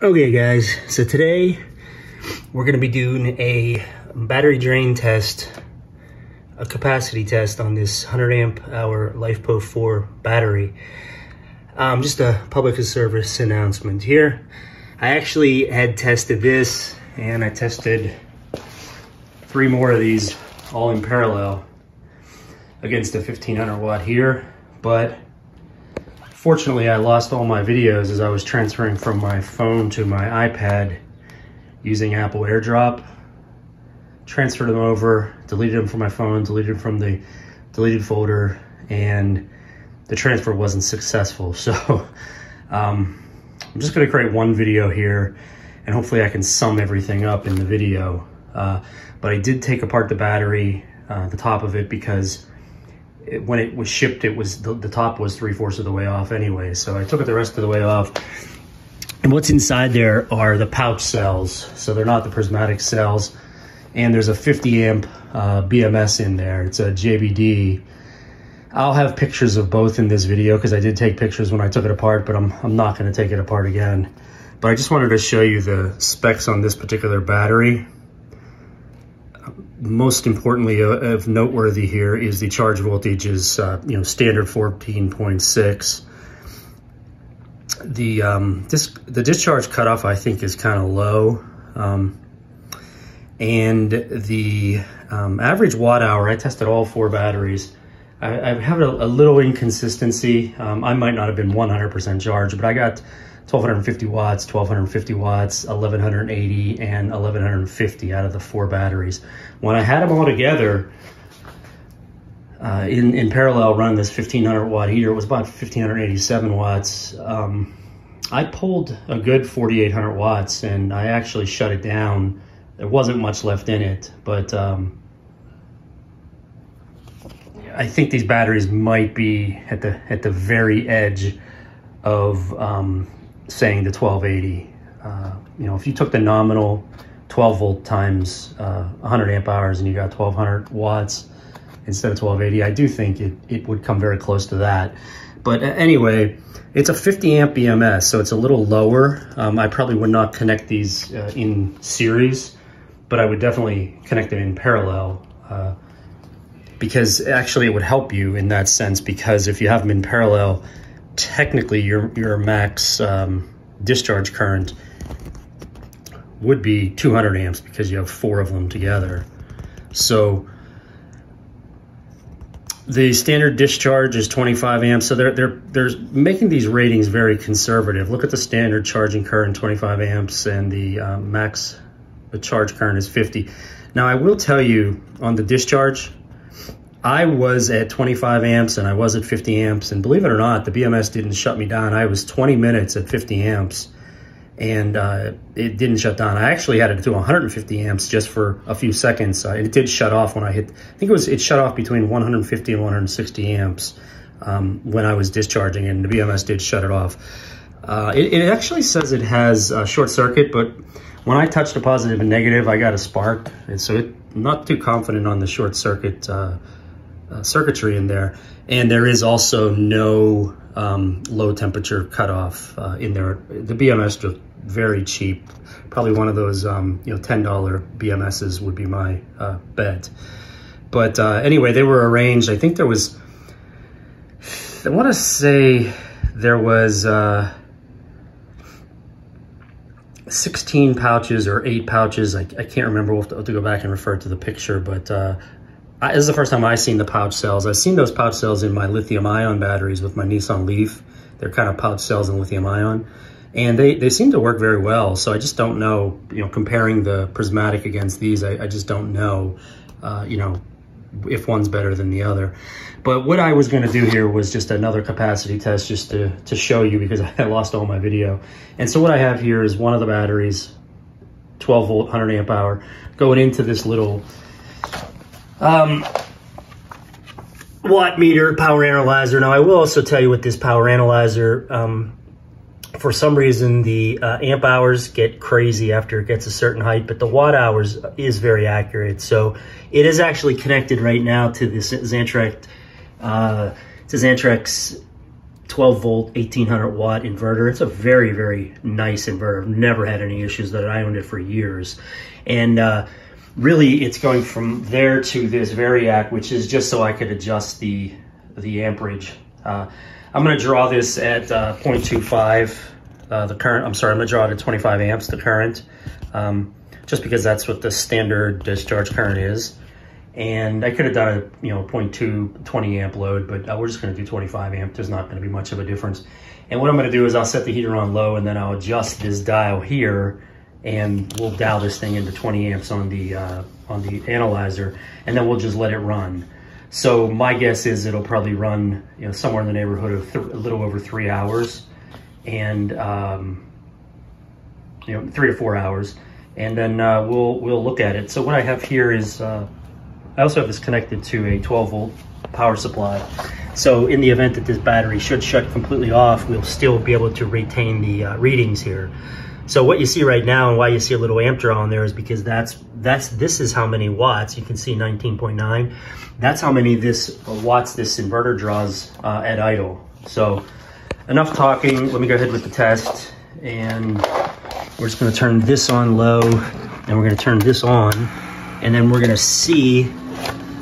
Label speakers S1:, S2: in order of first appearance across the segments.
S1: Okay guys, so today we're going to be doing a battery drain test, a capacity test on this 100 amp hour lifepo4 battery. Just a public service announcement here. I actually had tested this and I tested 3 more of these all in parallel against a 1500 watt here, but fortunately, I lost all my videos as I was transferring from my phone to my iPad using Apple AirDrop. Transferred them over, deleted them from my phone, deleted them from the deleted folder, and the transfer wasn't successful. So I'm just gonna create one video here and hopefully I can sum everything up in the video. But I did take apart the battery, the top of it, because when it was shipped, it was the top was 3/4 of the way off anyway. So I took it the rest of the way off. And what's inside there are the pouch cells. So they're not the prismatic cells. And there's a 50 amp BMS in there. It's a JBD. I'll have pictures of both in this video because I did take pictures when I took it apart, but I'm not going to take it apart again. But I just wanted to show you the specs on this particular battery. Most importantly of noteworthy here is the charge voltage is standard 14.6. The discharge cutoff I think is kind of low, and the average watt hour, I tested all 4 batteries. I have a little inconsistency. I might not have been 100% charged, but I got 1250 watts, 1250 watts, 1180, and 1150 out of the 4 batteries. When I had them all together in parallel run this 1500 watt heater, it was about 1587 watts. I pulled a good 4800 watts and I actually shut it down. There wasn't much left in it, but I think these batteries might be at the very edge of saying the 1280. If you took the nominal 12 volt times 100 amp hours and you got 1200 watts instead of 1280, I do think it would come very close to that. But anyway, it's a 50 amp BMS, so it's a little lower. I probably would not connect these in series, but I would definitely connect them in parallel, because actually it would help you in that sense, because if you have them in parallel, technically your max discharge current would be 200 amps because you have 4 of them together. So the standard discharge is 25 amps. So they're making these ratings very conservative. Look at the standard charging current, 25 amps, and the the charge current is 50. Now I will tell you on the discharge, I was at 25 amps and I was at 50 amps, and believe it or not, the BMS didn't shut me down. I was 20 minutes at 50 amps and it didn't shut down. I actually had it to 150 amps just for a few seconds. It did shut off when I hit, I think it shut off between 150 and 160 amps when I was discharging, and the BMS did shut it off. It actually says it has a short circuit, but when I touched a positive and negative, I got a spark. And so I'm not too confident on the short circuit circuitry in there. And there is also no low temperature cutoff in there. The BMS is very cheap. Probably one of those $10 BMSs would be my bet. But anyway, they were arranged. I think there was, I want to say there was 16 pouches or 8 pouches. I can't remember. We'll have to go back and refer to the picture, but this is the first time I've seen the pouch cells. I've seen those pouch cells in my lithium-ion batteries with my Nissan Leaf. They're kind of pouch cells in lithium-ion, and they seem to work very well. So I just don't know, comparing the prismatic against these, I just don't know, if one's better than the other. But what I was going to do here was just another capacity test, just to show you, because I lost all my video. And so what I have here is one of the batteries, 12 volt, 100 amp hour, going into this little watt meter power analyzer. Now I will also tell you with this power analyzer, for some reason the amp hours get crazy after it gets a certain height, but the watt hours is very accurate. So it is actually connected right now to this Xantrex 12 volt, 1800 watt inverter. It's a very, very nice inverter. I've never had any issues that I owned it for years. And really it's going from there to this variac, which is just so I could adjust the amperage. I'm gonna draw this at 0.25, the current, I'm sorry, I'm gonna draw it at 25 amps, the current, just because that's what the standard discharge current is. And I could have done a 0.2 20 amp load, but we're just gonna do 25 amp. There's not gonna be much of a difference. And what I'm gonna do is I'll set the heater on low, and then I'll adjust this dial here, and we'll dial this thing into 20 amps on the analyzer, and then we'll just let it run. So my guess is it'll probably run somewhere in the neighborhood of a little over 3 hours, and 3 to 4 hours, and then we'll look at it. So what I have here is I also have this connected to a 12 volt power supply. So in the event that this battery should shut completely off, we'll still be able to retain the readings here. So what you see right now, and why you see a little amp draw on there, is because this is how many watts. You can see 19.9. That's how many watts this inverter draws at idle. So enough talking. Let me go ahead with the test, and we're just going to turn this on low, and we're going to turn this on, and then we're going to see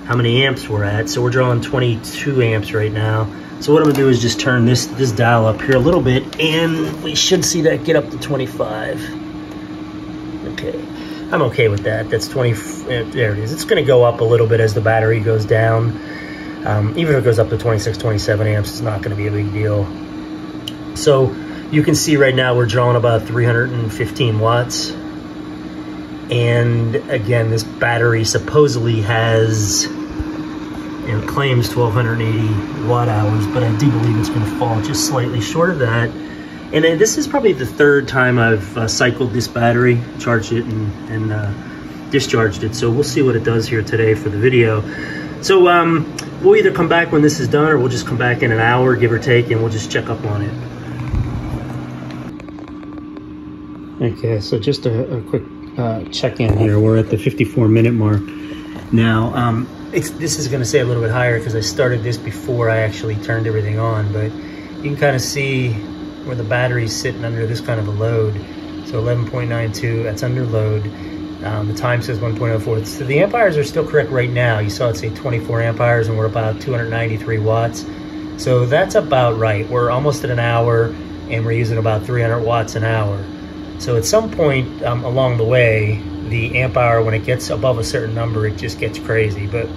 S1: how many amps we're at. So we're drawing 22 amps right now. So what I'm gonna do is just turn this dial up here a little bit, and we should see that get up to 25. Okay, I'm okay with that. That's 20, there it is. It's gonna go up a little bit as the battery goes down. Even if it goes up to 26, 27 amps, it's not gonna be a big deal. So you can see right now we're drawing about 315 watts. And again, this battery supposedly has, claims 1280 watt hours, but I do believe it's going to fall just slightly short of that. And then this is probably the third time I've cycled this battery, charged it and discharged it. So we'll see what it does here today for the video. So we'll either come back when this is done, or we'll just come back in an hour, give or take, and we'll just check up on it. Okay, so just a quick check-in here. We're at the 54-minute mark now. This is going to say a little bit higher because I started this before I actually turned everything on, but you can kind of see where the battery's sitting under this kind of a load. So 11.92, that's under load. The time says 1.04. So the amp hours are still correct right now. You saw it say 24 amp hours, and we're about 293 watts. So that's about right. We're almost at an hour, and we're using about 300 watts an hour. So at some point along the way, the amp hour, when it gets above a certain number, it just gets crazy, but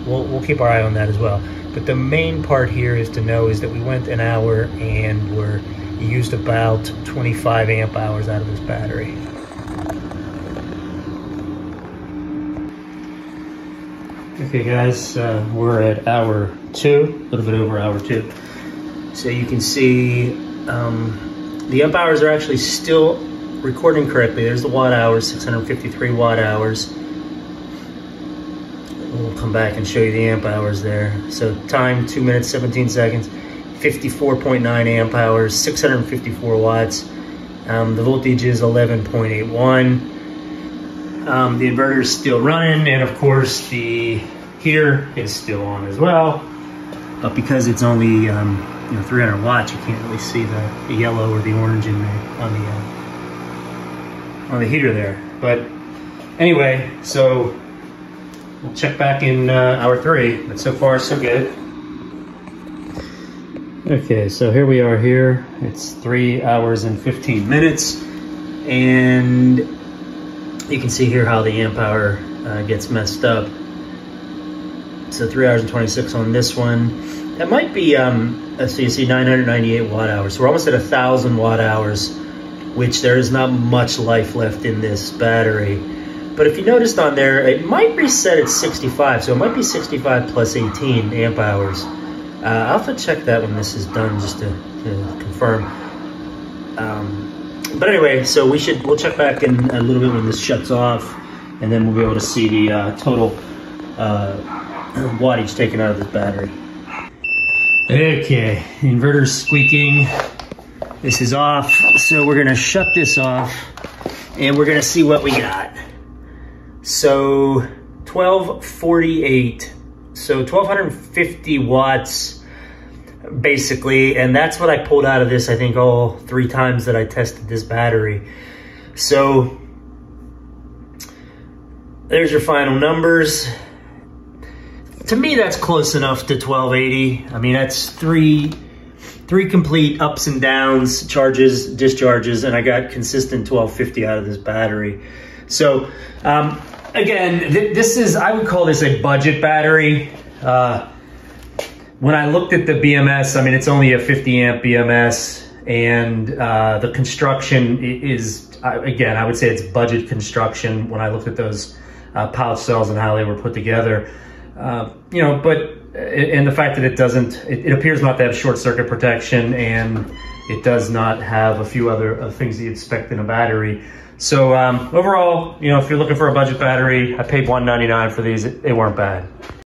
S1: we'll keep our eye on that as well. But the main part here is to know is that we went an hour and we used about 25 amp hours out of this battery. Okay guys, we're at hour 2, a little bit over hour 2. So you can see the amp hours are actually still recording correctly. There's the watt hours, 653 watt hours. We'll come back and show you the amp hours there. So time, 2 minutes, 17 seconds, 54.9 amp hours, 654 watts. The voltage is 11.81. The inverter is still running, and of course the heater is still on as well. But because it's only 300 watts, you can't really see the yellow or the orange in on the heater there. But anyway, so we'll check back in hour 3, but so far so good. Okay, so here we are here. It's 3 hours and 15 minutes, and you can see here how the amp hour gets messed up. So 3 hours and 26 on this one. That might be, so you see 998 watt hours. So we're almost at 1,000 watt hours, which there is not much life left in this battery. But if you noticed on there, it might reset at 65. So it might be 65 plus 18 amp hours. I'll have to check that when this is done just to confirm. But anyway, so we'll check back in a little bit when this shuts off, and then we'll be able to see the total wattage taken out of this battery. Okay, the inverter's squeaking. This is off, so we're gonna shut this off, and we're gonna see what we got. So 1248, so 1250 watts. basically, and that's what I pulled out of this, I think, all 3 times that I tested this battery. So there's your final numbers. To me, that's close enough to 1280. I mean, that's three complete ups and downs, charges, discharges, and I got consistent 1250 out of this battery. So again, this is, I would call this a budget battery. When I looked at the BMS, I mean, it's only a 50 amp BMS, and the construction is, again, I would say it's budget construction when I looked at those pouch cells and how they were put together. You know, and the fact that it appears not to have short circuit protection, and it does not have a few other things that you expect in a battery. So overall, you know, if you're looking for a budget battery, I paid $199 for these. They weren't bad.